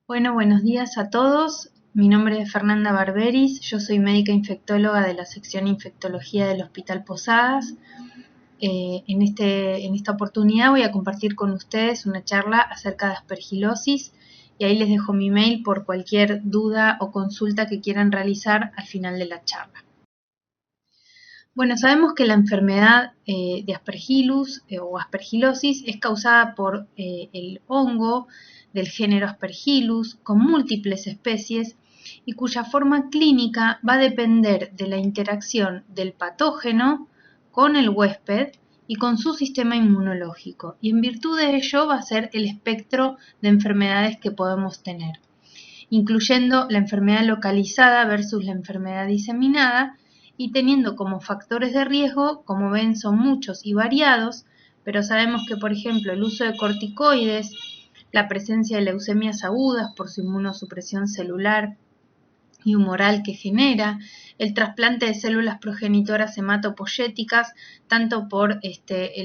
Bueno, buenos días a todos. Mi nombre es Fernanda Barberis, yo soy médica infectóloga de la sección Infectología del Hospital Posadas. En esta oportunidad voy a compartir con ustedes una charla acerca de aspergilosis y ahí les dejo mi mail por cualquier duda o consulta que quieran realizar al final de la charla. Bueno, sabemos que la enfermedad de Aspergillus o aspergilosis es causada por el hongo del género Aspergillus con múltiples especies y cuya forma clínica va a depender de la interacción del patógeno con el huésped y con su sistema inmunológico. Y en virtud de ello va a ser el espectro de enfermedades que podemos tener, incluyendo la enfermedad localizada versus la enfermedad diseminada, y teniendo como factores de riesgo, como ven, son muchos y variados, pero sabemos que, por ejemplo, el uso de corticoides, la presencia de leucemias agudas por su inmunosupresión celular y humoral que genera, el trasplante de células progenitoras hematopoyéticas, tanto por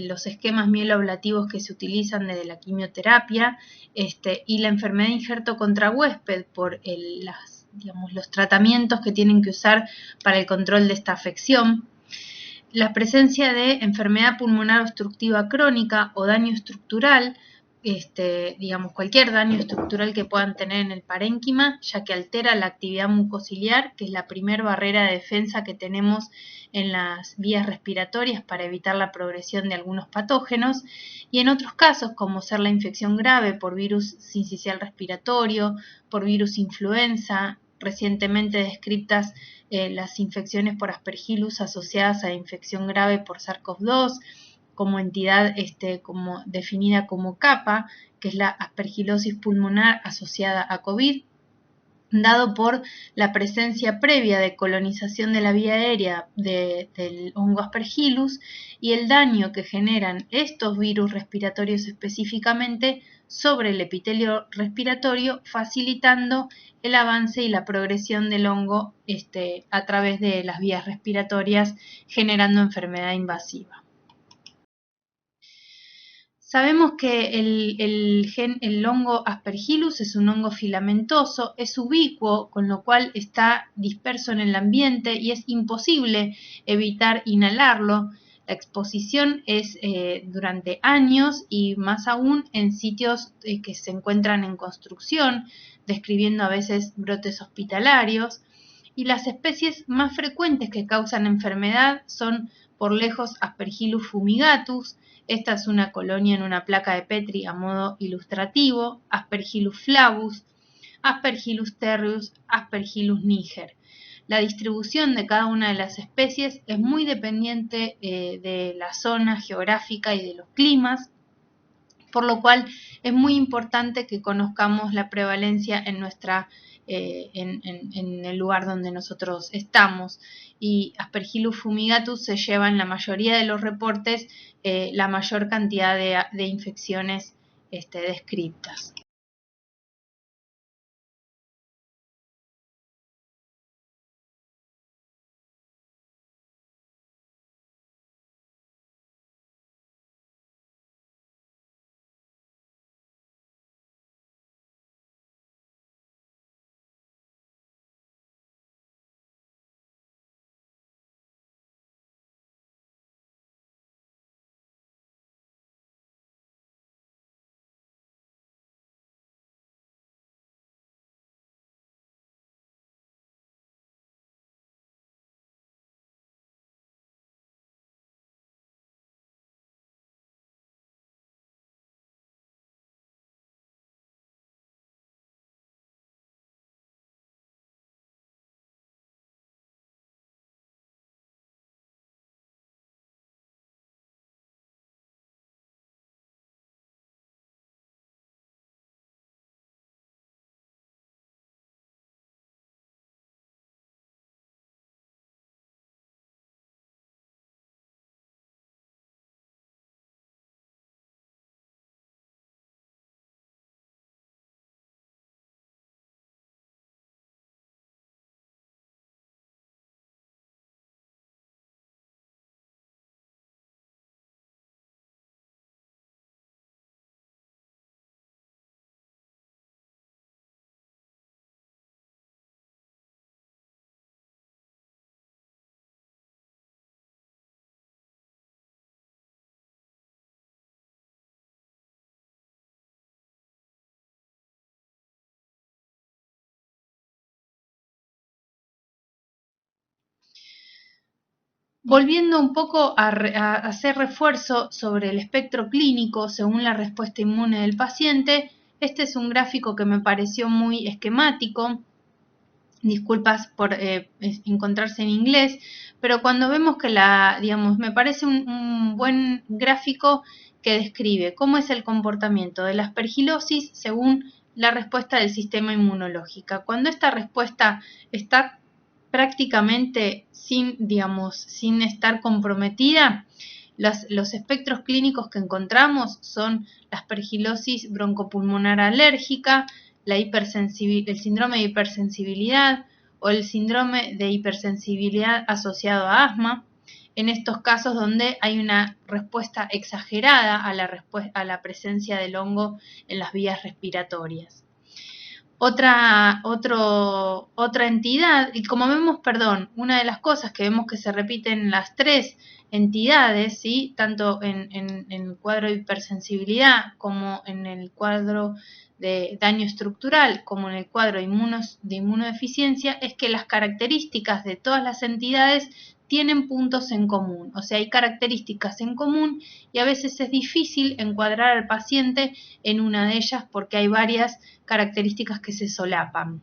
los esquemas mieloablativos que se utilizan desde la quimioterapia, y la enfermedad de injerto contra huésped por los tratamientos que tienen que usar para el control de esta afección, la presencia de enfermedad pulmonar obstructiva crónica o daño estructural, cualquier daño estructural que puedan tener en el parénquima, ya que altera la actividad mucociliar, que es la primera barrera de defensa que tenemos en las vías respiratorias para evitar la progresión de algunos patógenos, y en otros casos, como ser la infección grave por virus sincicial respiratorio, por virus influenza, recientemente descritas las infecciones por Aspergillus asociadas a infección grave por SARS-CoV-2, como entidad como definida como CAPA, que es la aspergilosis pulmonar asociada a COVID, dado por la presencia previa de colonización de la vía aérea del hongo Aspergillus y el daño que generan estos virus respiratorios específicamente sobre el epitelio respiratorio, facilitando el avance y la progresión del hongo a través de las vías respiratorias, generando enfermedad invasiva. Sabemos que el hongo Aspergillus es un hongo filamentoso, es ubicuo, con lo cual está disperso en el ambiente y es imposible evitar inhalarlo. La exposición es durante años y más aún en sitios que se encuentran en construcción, describiendo a veces brotes hospitalarios. Y las especies más frecuentes que causan enfermedad son por lejos Aspergillus fumigatus. Esta es una colonia en una placa de Petri a modo ilustrativo, Aspergillus flavus, Aspergillus tertius, Aspergillus niger. La distribución de cada una de las especies es muy dependiente de la zona geográfica y de los climas, por lo cual es muy importante que conozcamos la prevalencia en el lugar donde nosotros estamos. Y Aspergillus fumigatus se lleva en la mayoría de los reportes la mayor cantidad de infecciones descritas. Volviendo un poco a hacer refuerzo sobre el espectro clínico según la respuesta inmune del paciente, este es un gráfico que me pareció muy esquemático. Disculpas por encontrarse en inglés, pero cuando vemos que digamos, me parece un buen gráfico que describe cómo es el comportamiento de la aspergilosis según la respuesta del sistema inmunológico. Cuando esta respuesta está prácticamente sin estar comprometida, los espectros clínicos que encontramos son la aspergilosis broncopulmonar alérgica, el síndrome de hipersensibilidad o el síndrome de hipersensibilidad asociado a asma, en estos casos donde hay una respuesta exagerada a la presencia del hongo en las vías respiratorias. Otra entidad, y como vemos, una de las cosas que vemos que se repiten en las tres entidades, ¿sí? Tanto en el cuadro de hipersensibilidad como en el cuadro de daño estructural, como en el cuadro de inmunodeficiencia, es que las características de todas las entidades tienen puntos en común, o sea, hay características en común y a veces es difícil encuadrar al paciente en una de ellas porque hay varias características que se solapan.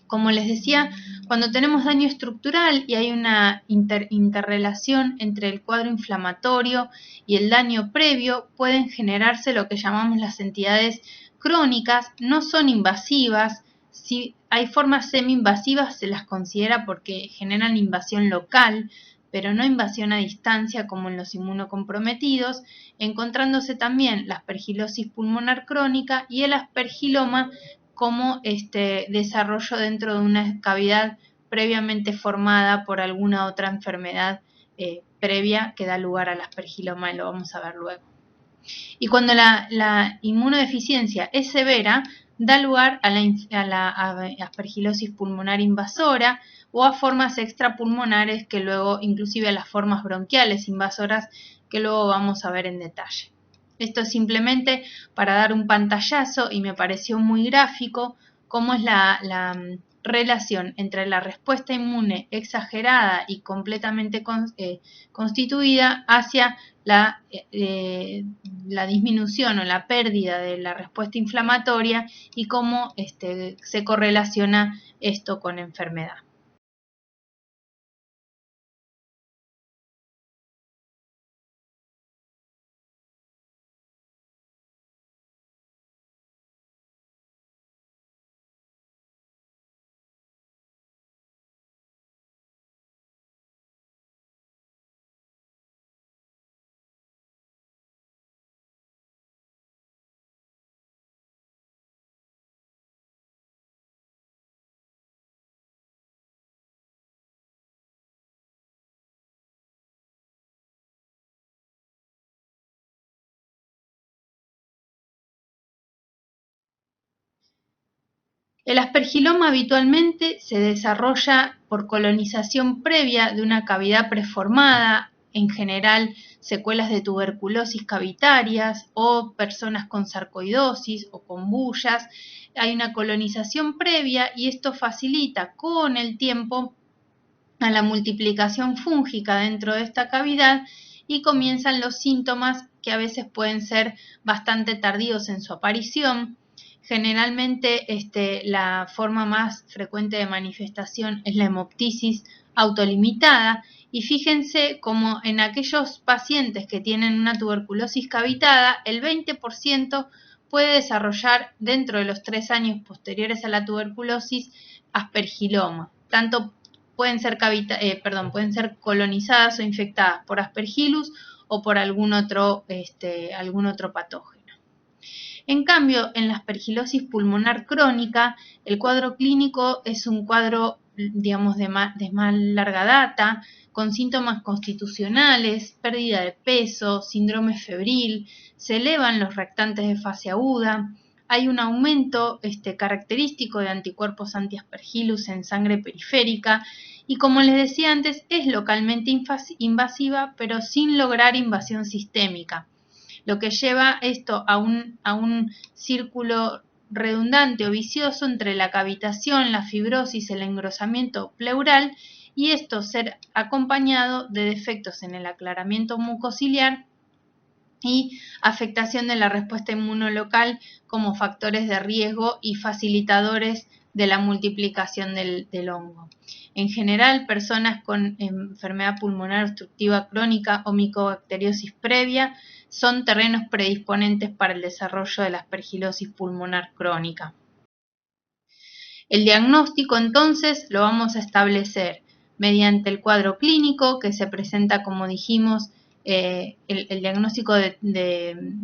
Como les decía, cuando tenemos daño estructural y hay una interrelación entre el cuadro inflamatorio y el daño previo, pueden generarse lo que llamamos las entidades crónicas, no son invasivas. Si hay formas semi-invasivas, se las considera porque generan invasión local, pero no invasión a distancia como en los inmunocomprometidos, encontrándose también la aspergilosis pulmonar crónica y el aspergiloma como desarrollo dentro de una cavidad previamente formada por alguna otra enfermedad previa que da lugar al aspergiloma, y lo vamos a ver luego. Y cuando la inmunodeficiencia es severa, da lugar a la aspergilosis pulmonar invasora o a formas extrapulmonares que luego, inclusive a las formas bronquiales invasoras, que luego vamos a ver en detalle. Esto es simplemente para dar un pantallazo y me pareció muy gráfico cómo es la relación entre la respuesta inmune exagerada y completamente constituida hacia la disminución o la pérdida de la respuesta inflamatoria y cómo se correlaciona esto con enfermedad. El aspergiloma habitualmente se desarrolla por colonización previa de una cavidad preformada, en general secuelas de tuberculosis cavitarias o personas con sarcoidosis o con bullas. Hay una colonización previa y esto facilita con el tiempo a la multiplicación fúngica dentro de esta cavidad y comienzan los síntomas que a veces pueden ser bastante tardíos en su aparición. Generalmente la forma más frecuente de manifestación es la hemoptisis autolimitada y fíjense como en aquellos pacientes que tienen una tuberculosis cavitada, el 20% puede desarrollar dentro de los 3 años posteriores a la tuberculosis aspergiloma. Tanto pueden ser colonizadas o infectadas por aspergillus o por algún otro patógeno. En cambio, en la aspergilosis pulmonar crónica, el cuadro clínico es un cuadro, digamos, de más larga data, con síntomas constitucionales, pérdida de peso, síndrome febril, se elevan los reactantes de fase aguda, hay un aumento característico de anticuerpos anti-aspergillus en sangre periférica y, como les decía antes, es localmente invasiva, pero sin lograr invasión sistémica, lo que lleva esto a un círculo redundante o vicioso entre la cavitación, la fibrosis, el engrosamiento pleural y esto ser acompañado de defectos en el aclaramiento mucociliar y afectación de la respuesta inmunolocal como factores de riesgo y facilitadores de la multiplicación del hongo. En general, personas con enfermedad pulmonar obstructiva crónica o micobacteriosis previa son terrenos predisponentes para el desarrollo de la aspergilosis pulmonar crónica. El diagnóstico entonces lo vamos a establecer mediante el cuadro clínico que se presenta, como dijimos, el diagnóstico de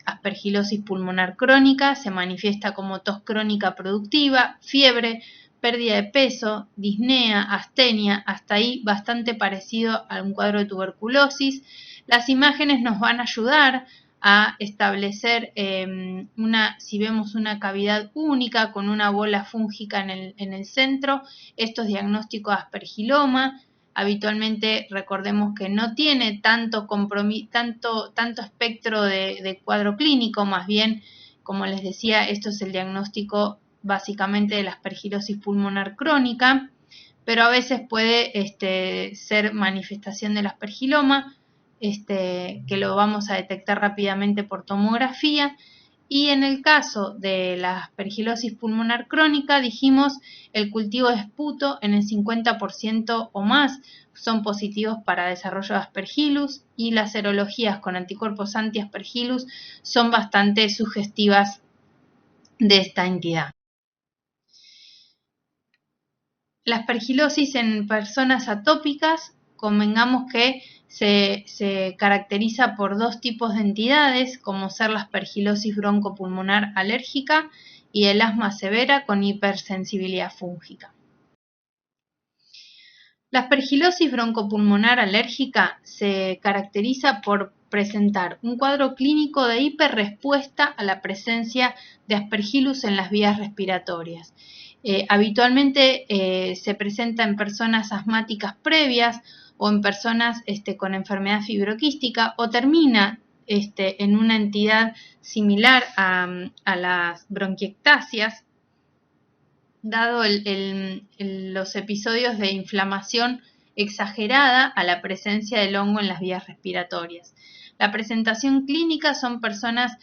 aspergilosis pulmonar crónica se manifiesta como tos crónica productiva, fiebre, pérdida de peso, disnea, astenia, hasta ahí bastante parecido a un cuadro de tuberculosis. Las imágenes nos van a ayudar a establecer si vemos una cavidad única con una bola fúngica en el centro, esto es diagnóstico de aspergiloma. Habitualmente recordemos que no tiene tanto espectro de cuadro clínico, más bien, como les decía, esto es el diagnóstico básicamente de la aspergilosis pulmonar crónica, pero a veces puede ser manifestación del aspergiloma, que lo vamos a detectar rápidamente por tomografía. Y en el caso de la aspergilosis pulmonar crónica, dijimos, el cultivo de esputo en el 50% o más son positivos para desarrollo de aspergillus, y las serologías con anticuerpos anti-aspergillus son bastante sugestivas de esta entidad. La aspergilosis en personas atópicas, convengamos que se caracteriza por dos tipos de entidades, como ser la aspergilosis broncopulmonar alérgica y el asma severa con hipersensibilidad fúngica. La aspergilosis broncopulmonar alérgica se caracteriza por presentar un cuadro clínico de hiperrespuesta a la presencia de aspergillus en las vías respiratorias. Habitualmente se presenta en personas asmáticas previas o en personas con enfermedad fibroquística, o termina en una entidad similar a las bronquiectasias, dado los episodios de inflamación exagerada a la presencia del hongo en las vías respiratorias. La presentación clínica son personas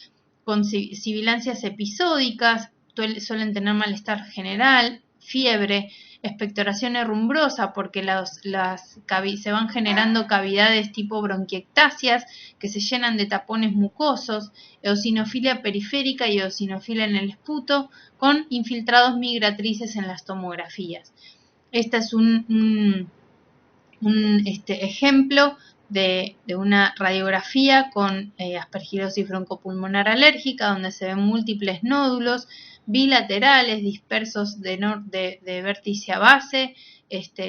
con sibilancias episódicas, suelen tener malestar general, fiebre, expectoración herrumbrosa porque se van generando cavidades tipo bronquiectasias que se llenan de tapones mucosos, eosinofilia periférica y eosinofilia en el esputo, con infiltrados migratrices en las tomografías. Este es un ejemplo de una radiografía con aspergilosis broncopulmonar alérgica, donde se ven múltiples nódulos bilaterales dispersos de vértice a base,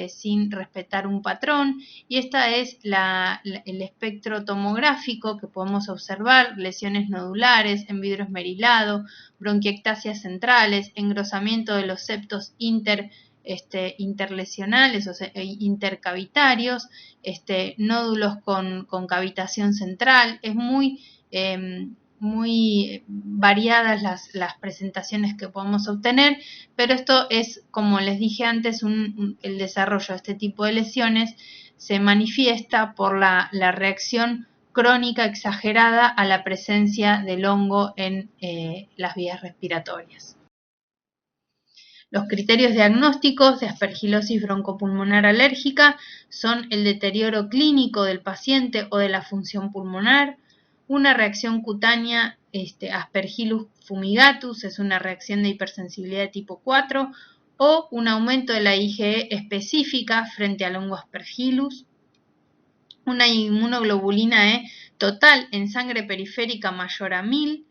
sin respetar un patrón, y esta es el espectro tomográfico que podemos observar: lesiones nodulares, envidro esmerilado, bronquiectasias centrales, engrosamiento de los septos interlesionales, o sea, intercavitarios, nódulos con cavitación central. Es muy variadas las presentaciones que podemos obtener, pero esto es, como les dije antes, el desarrollo de este tipo de lesiones se manifiesta por la reacción crónica exagerada a la presencia del hongo en las vías respiratorias. Los criterios diagnósticos de aspergilosis broncopulmonar alérgica son el deterioro clínico del paciente o de la función pulmonar, una reacción cutánea, Aspergillus fumigatus, es una reacción de hipersensibilidad de tipo 4, o un aumento de la IgE específica frente al hongo Aspergillus, una inmunoglobulina E total en sangre periférica mayor a 1000,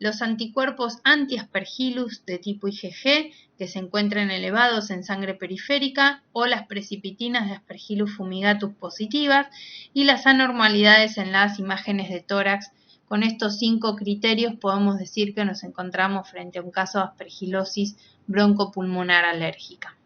los anticuerpos anti-aspergillus de tipo IgG que se encuentran elevados en sangre periférica, o las precipitinas de Aspergillus fumigatus positivas, y las anormalidades en las imágenes de tórax. Con estos 5 criterios podemos decir que nos encontramos frente a un caso de aspergilosis broncopulmonar alérgica.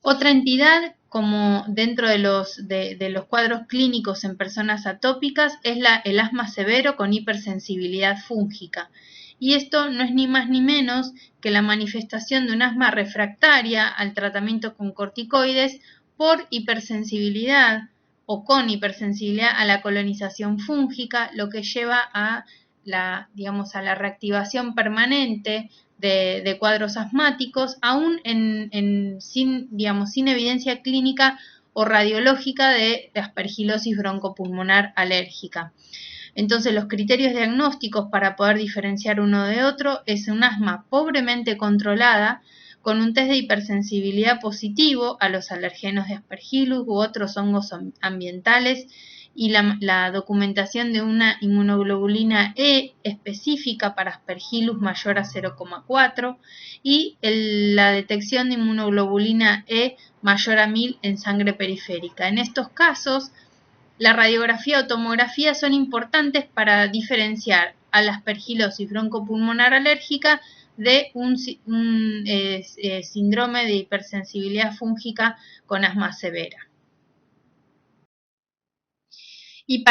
Otra entidad como dentro de los cuadros clínicos en personas atópicas, es el asma severo con hipersensibilidad fúngica. Y esto no es ni más ni menos que la manifestación de un asma refractaria al tratamiento con corticoides por hipersensibilidad o con hipersensibilidad a la colonización fúngica, lo que lleva a digamos, a la reactivación permanente de cuadros asmáticos, aún sin evidencia clínica o radiológica de aspergilosis broncopulmonar alérgica. Entonces, los criterios diagnósticos para poder diferenciar uno de otro es un asma pobremente controlada con un test de hipersensibilidad positivo a los alergenos de Aspergillus u otros hongos ambientales y la documentación de una inmunoglobulina E específica para Aspergillus mayor a 0,4 y la detección de inmunoglobulina E mayor a 1000 en sangre periférica. En estos casos, la radiografía o tomografía son importantes para diferenciar a la aspergilosis broncopulmonar alérgica de un síndrome de hipersensibilidad fúngica con asma severa. Y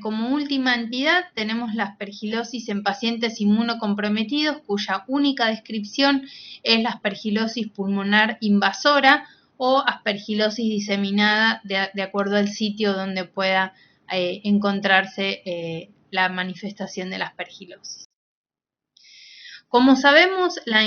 como última entidad tenemos la aspergilosis en pacientes inmunocomprometidos, cuya única descripción es la aspergilosis pulmonar invasora o aspergilosis diseminada de acuerdo al sitio donde pueda encontrarse la manifestación de la aspergilosis. Como sabemos, la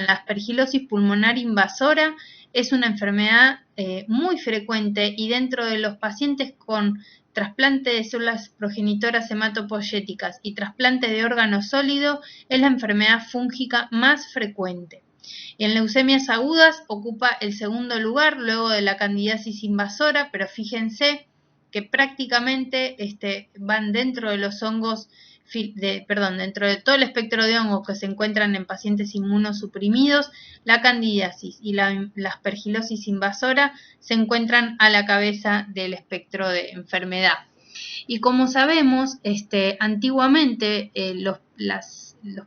aspergilosis pulmonar invasora es una enfermedad muy frecuente y dentro de los pacientes con trasplante de células progenitoras hematopoyéticas y trasplante de órgano sólido es la enfermedad fúngica más frecuente. En leucemias agudas ocupa el segundo lugar luego de la candidiasis invasora, pero fíjense que prácticamente van dentro de los hongos dentro de todo el espectro de hongos que se encuentran en pacientes inmunosuprimidos, la candidiasis y la aspergilosis invasora se encuentran a la cabeza del espectro de enfermedad. Y como sabemos, antiguamente los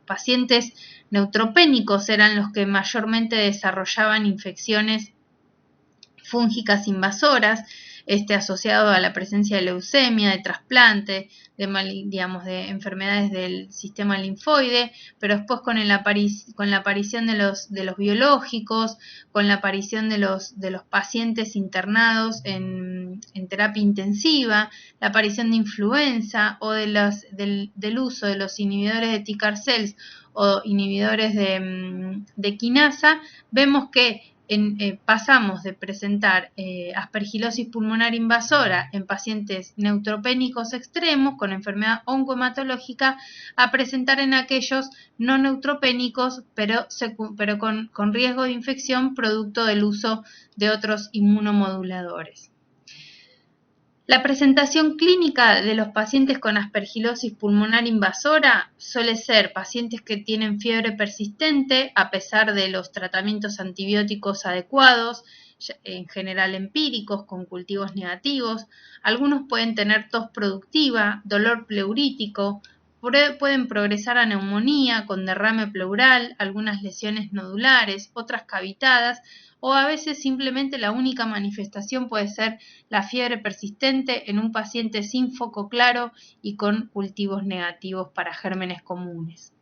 pacientes neutropénicos eran los que mayormente desarrollaban infecciones fúngicas invasoras, asociado a la presencia de leucemia, de trasplante, de enfermedades del sistema linfoide, pero después con la aparición de los biológicos, con la aparición de los pacientes internados en terapia intensiva, la aparición de influenza o del uso de los inhibidores de TCAR cells o inhibidores de quinasa, vemos que pasamos de presentar aspergilosis pulmonar invasora en pacientes neutropénicos extremos con enfermedad oncohematológica a presentar en aquellos no neutropénicos pero con riesgo de infección producto del uso de otros inmunomoduladores. La presentación clínica de los pacientes con aspergilosis pulmonar invasora suele ser pacientes que tienen fiebre persistente a pesar de los tratamientos antibióticos adecuados, en general empíricos, con cultivos negativos. Algunos pueden tener tos productiva, dolor pleurítico, pueden progresar a neumonía con derrame pleural, algunas lesiones nodulares, otras cavitadas, o a veces simplemente la única manifestación puede ser la fiebre persistente en un paciente sin foco claro y con cultivos negativos para gérmenes comunes.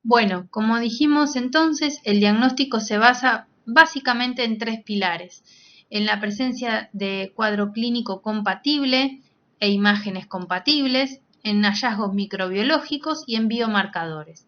Bueno, como dijimos entonces, el diagnóstico se basa básicamente en tres pilares: en la presencia de cuadro clínico compatible e imágenes compatibles, en hallazgos microbiológicos y en biomarcadores.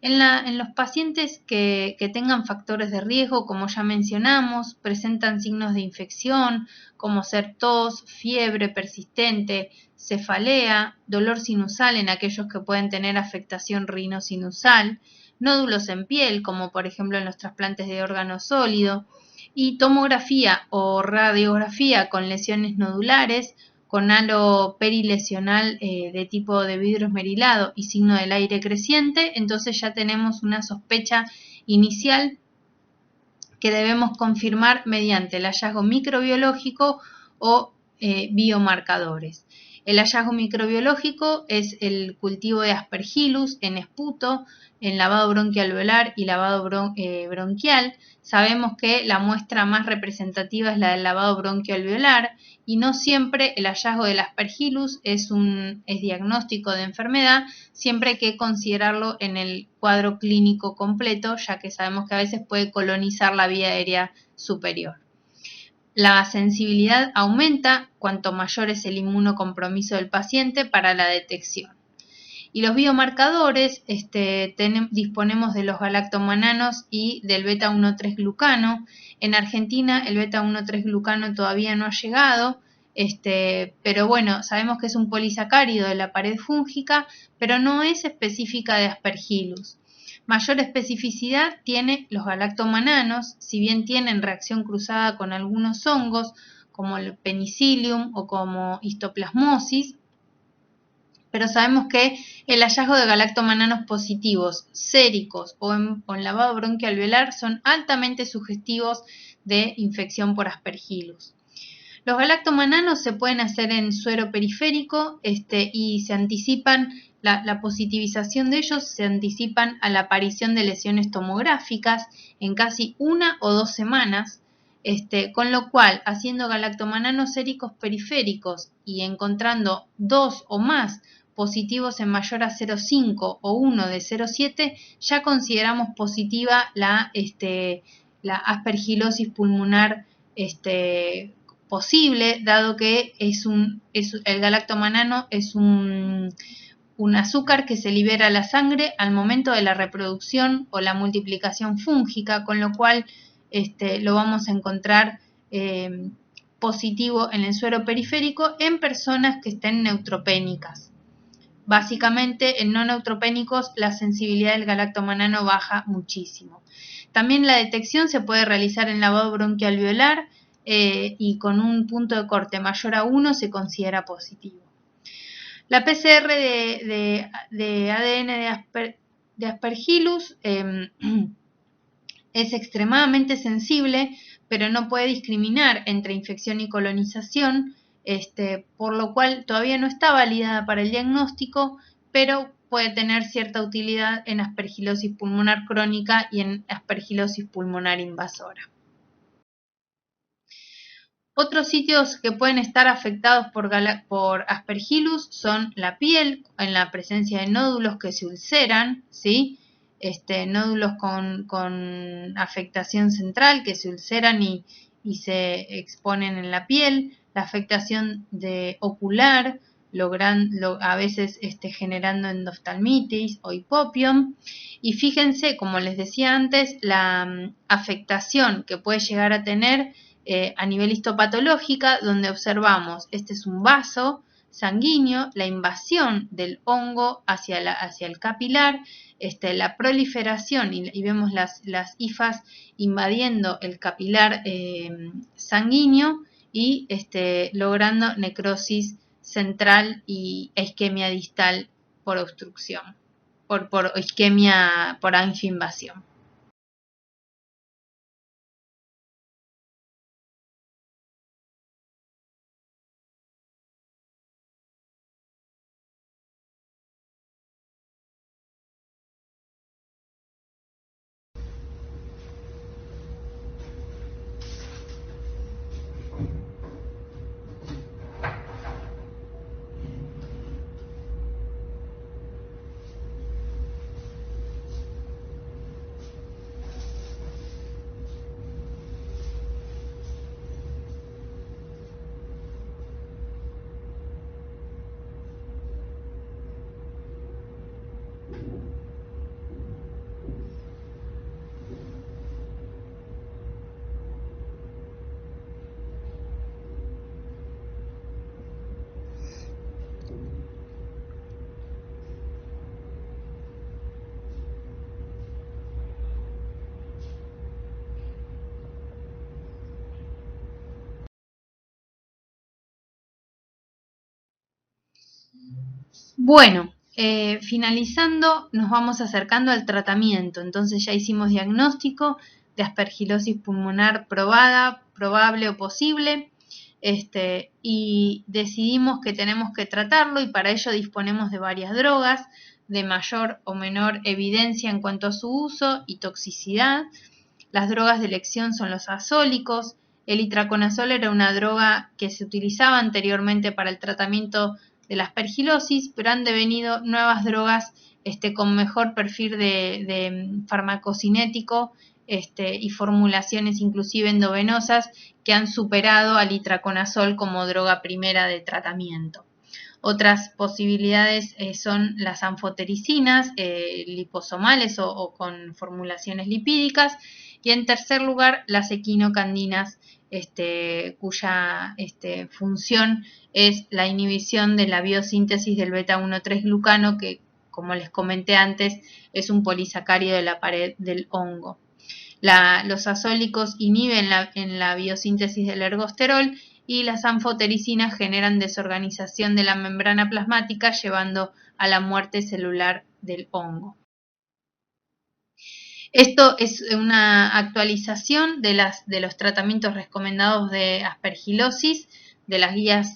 En los pacientes que tengan factores de riesgo, como ya mencionamos, presentan signos de infección, como ser tos, fiebre persistente, cefalea, dolor sinusal en aquellos que pueden tener afectación rinosinusal, nódulos en piel, como por ejemplo en los trasplantes de órgano sólido, y tomografía o radiografía con lesiones nodulares, con halo perilesional de tipo de vidrio esmerilado y signo del aire creciente. Entonces ya tenemos una sospecha inicial que debemos confirmar mediante el hallazgo microbiológico o biomarcadores. El hallazgo microbiológico es el cultivo de Aspergillus en esputo, en lavado bronquialveolar y lavado bronquial. Sabemos que la muestra más representativa es la del lavado bronquialveolar y no siempre el hallazgo del Aspergillus es diagnóstico de enfermedad. Siempre hay que considerarlo en el cuadro clínico completo, ya que sabemos que a veces puede colonizar la vía aérea superior. La sensibilidad aumenta cuanto mayor es el inmunocompromiso del paciente para la detección. Y los biomarcadores, disponemos de los galactomananos y del beta-1,3-glucano. En Argentina el beta-1,3-glucano todavía no ha llegado, pero bueno, sabemos que es un polisacárido de la pared fúngica, pero no es específica de Aspergillus. Mayor especificidad tiene los galactomananos, si bien tienen reacción cruzada con algunos hongos, como el penicillium o como histoplasmosis, pero sabemos que el hallazgo de galactomananos positivos, séricos o en lavado bronquialveolar son altamente sugestivos de infección por Aspergillus. Los galactomananos se pueden hacer en suero periférico y se anticipan, la positivización de ellos se anticipan a la aparición de lesiones tomográficas en casi 1 o 2 semanas, con lo cual, haciendo galactomananos séricos periféricos y encontrando 2 o más positivos en mayor a 0,5 o 1 de 0,7, ya consideramos positiva la aspergilosis pulmonar posible, dado que el galactomanano es un azúcar que se libera a la sangre al momento de la reproducción o la multiplicación fúngica, con lo cual lo vamos a encontrar positivo en el suero periférico en personas que estén neutropénicas. Básicamente, en no neutropénicos la sensibilidad del galactomanano baja muchísimo. También la detección se puede realizar en lavado bronquialveolar y con un punto de corte mayor a 1 se considera positivo. La PCR de ADN de Aspergillus es extremadamente sensible, pero no puede discriminar entre infección y colonización, por lo cual todavía no está validada para el diagnóstico, pero puede tener cierta utilidad en aspergilosis pulmonar crónica y en aspergilosis pulmonar invasora. Otros sitios que pueden estar afectados por Aspergillus son la piel, en la presencia de nódulos que se ulceran, ¿sí? Nódulos con afectación central que se ulceran y se exponen en la piel, la afectación ocular, a veces generando endoftalmitis o hipopión. Y fíjense, como les decía antes, la afectación que puede llegar a tener a nivel histopatológica, donde observamos, este es un vaso sanguíneo, la invasión del hongo hacia el capilar, la proliferación y vemos las hifas invadiendo el capilar sanguíneo y logrando necrosis central y isquemia distal por obstrucción, por isquemia por angioinvasión. Bueno, finalizando, nos vamos acercando al tratamiento. Entonces ya hicimos diagnóstico de aspergilosis pulmonar probada, probable o posible, y decidimos que tenemos que tratarlo, y para ello disponemos de varias drogas de mayor o menor evidencia en cuanto a su uso y toxicidad. Las drogas de elección son los azólicos. El itraconazol era una droga que se utilizaba anteriormente para el tratamiento de la aspergilosis, pero han devenido nuevas drogas con mejor perfil de farmacocinético, y formulaciones inclusive endovenosas que han superado al itraconazol como droga primera de tratamiento. Otras posibilidades son las anfotericinas, liposomales o con formulaciones lipídicas. Y en tercer lugar, las equinocandinas, cuya función es la inhibición de la biosíntesis del beta-1,3-glucano, que, como les comenté antes, es un polisacárido de la pared del hongo. Los azólicos inhiben en la biosíntesis del ergosterol, y las anfotericinas generan desorganización de la membrana plasmática, llevando a la muerte celular del hongo. Esto es una actualización de los tratamientos recomendados de aspergilosis, de las guías,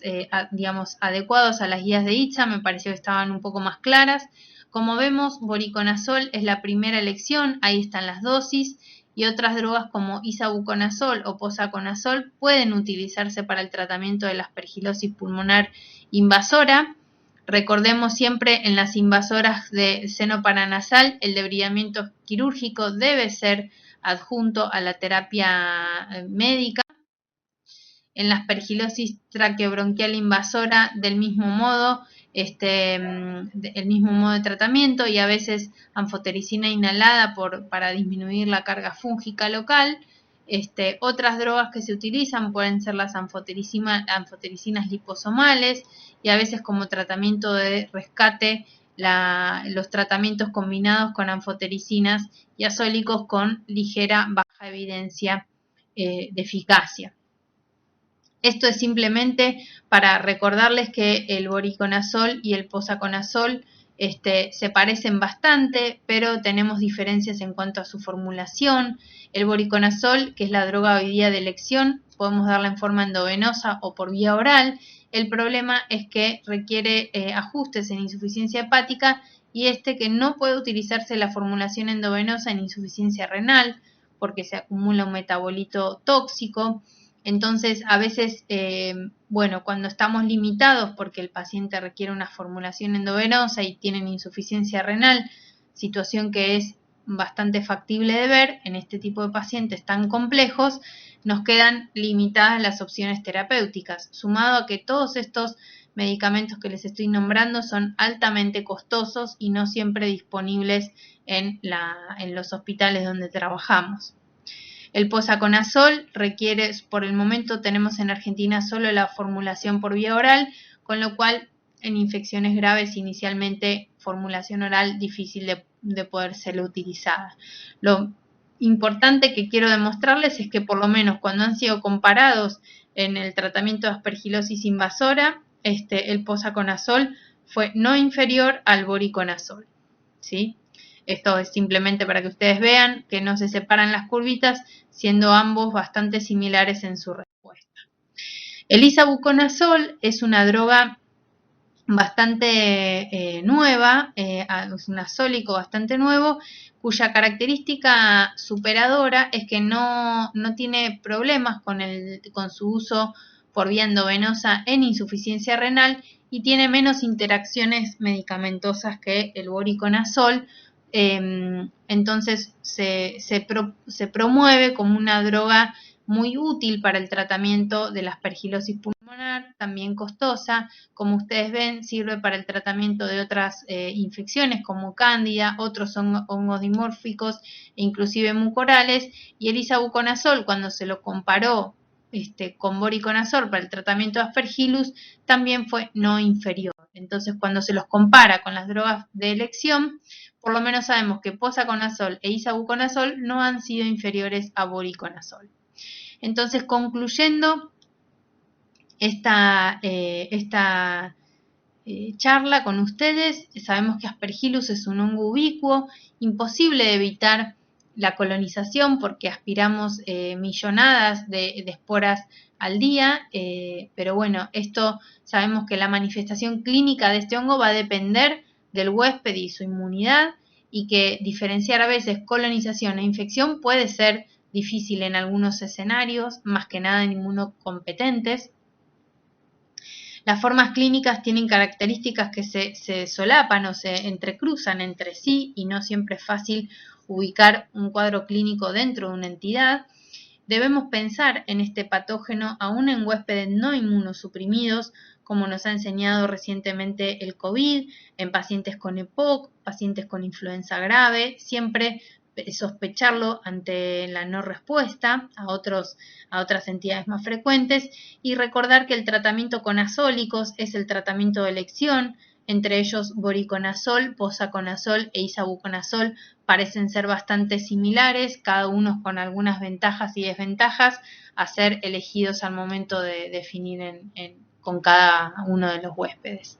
digamos, adecuados a las guías de ITSA. Me pareció que estaban un poco más claras. Como vemos, voriconazol es la primera elección, ahí están las dosis, y otras drogas como isavuconazol o posaconazol pueden utilizarse para el tratamiento de la aspergilosis pulmonar invasora. Recordemos siempre, en las invasoras de seno paranasal, el debridamiento quirúrgico debe ser adjunto a la terapia médica. En la aspergilosis traqueobronquial invasora, del mismo modo, el mismo modo de tratamiento, y a veces anfotericina inhalada para disminuir la carga fúngica local. Otras drogas que se utilizan pueden ser las anfotericinas liposomales, y a veces como tratamiento de rescate los tratamientos combinados con anfotericinas y azólicos con ligera baja evidencia de eficacia. Esto es simplemente para recordarles que el voriconazol y el posaconazol se parecen bastante, pero tenemos diferencias en cuanto a su formulación. El voriconazol, que es la droga hoy día de elección, podemos darla en forma endovenosa o por vía oral. El problema es que requiere ajustes en insuficiencia hepática, y que no puede utilizarse la formulación endovenosa en insuficiencia renal porque se acumula un metabolito tóxico. Entonces, a veces, cuando estamos limitados porque el paciente requiere una formulación endovenosa y tienen insuficiencia renal, situación que es bastante factible de ver en este tipo de pacientes tan complejos, nos quedan limitadas las opciones terapéuticas, sumado a que todos estos medicamentos que les estoy nombrando son altamente costosos y no siempre disponibles en los hospitales donde trabajamos. El posaconazol requiere, por el momento tenemos en Argentina solo la formulación por vía oral, con lo cual en infecciones graves inicialmente formulación oral difícil de poder ser utilizada. Lo importante que quiero demostrarles es que por lo menos cuando han sido comparados en el tratamiento de aspergilosis invasora, el posaconazol fue no inferior al voriconazol, ¿sí? Esto es simplemente para que ustedes vean que no se separan las curvitas, siendo ambos bastante similares en su respuesta. El isavuconazol es una droga bastante nueva, es un azólico bastante nuevo, cuya característica superadora es que no tiene problemas con su uso por vía endovenosa en insuficiencia renal, y tiene menos interacciones medicamentosas que el voriconazol. Entonces se promueve como una droga muy útil para el tratamiento de la aspergilosis pulmonar, también costosa. Como ustedes ven, sirve para el tratamiento de otras infecciones como cándida, otros hongos dimórficos e inclusive mucorales. Y el isavuconazol, cuando se lo comparó con voriconazol para el tratamiento de aspergillus, también fue no inferior. Entonces, cuando se los compara con las drogas de elección, por lo menos sabemos que posaconazol e isavuconazol no han sido inferiores a voriconazol. Entonces, concluyendo esta charla con ustedes. Sabemos que Aspergillus es un hongo ubicuo, imposible de evitar la colonización porque aspiramos millonadas de esporas al día, pero bueno, esto sabemos que la manifestación clínica de este hongo va a depender del huésped y su inmunidad, y que diferenciar a veces colonización e infección puede ser difícil en algunos escenarios, más que nada en inmunocompetentes. Las formas clínicas tienen características que se solapan o se entrecruzan entre sí y no siempre es fácil ubicar un cuadro clínico dentro de una entidad. Debemos pensar en este patógeno aún en huéspedes no inmunosuprimidos, como nos ha enseñado recientemente el COVID, en pacientes con EPOC, pacientes con influenza grave, siempre sospecharlo ante la no respuesta a otras entidades más frecuentes, y recordar que el tratamiento con azólicos es el tratamiento de elección, entre ellos voriconazol, posaconazol e isavuconazol parecen ser bastante similares, cada uno con algunas ventajas y desventajas a ser elegidos al momento de definir con cada uno de los huéspedes.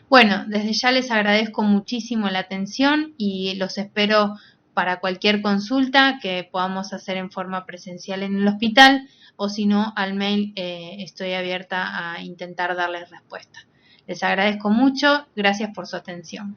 Bueno, desde ya les agradezco muchísimo la atención y los espero para cualquier consulta que podamos hacer en forma presencial en el hospital, o si no, al mail estoy abierta a intentar darles respuesta. Les agradezco mucho, gracias por su atención.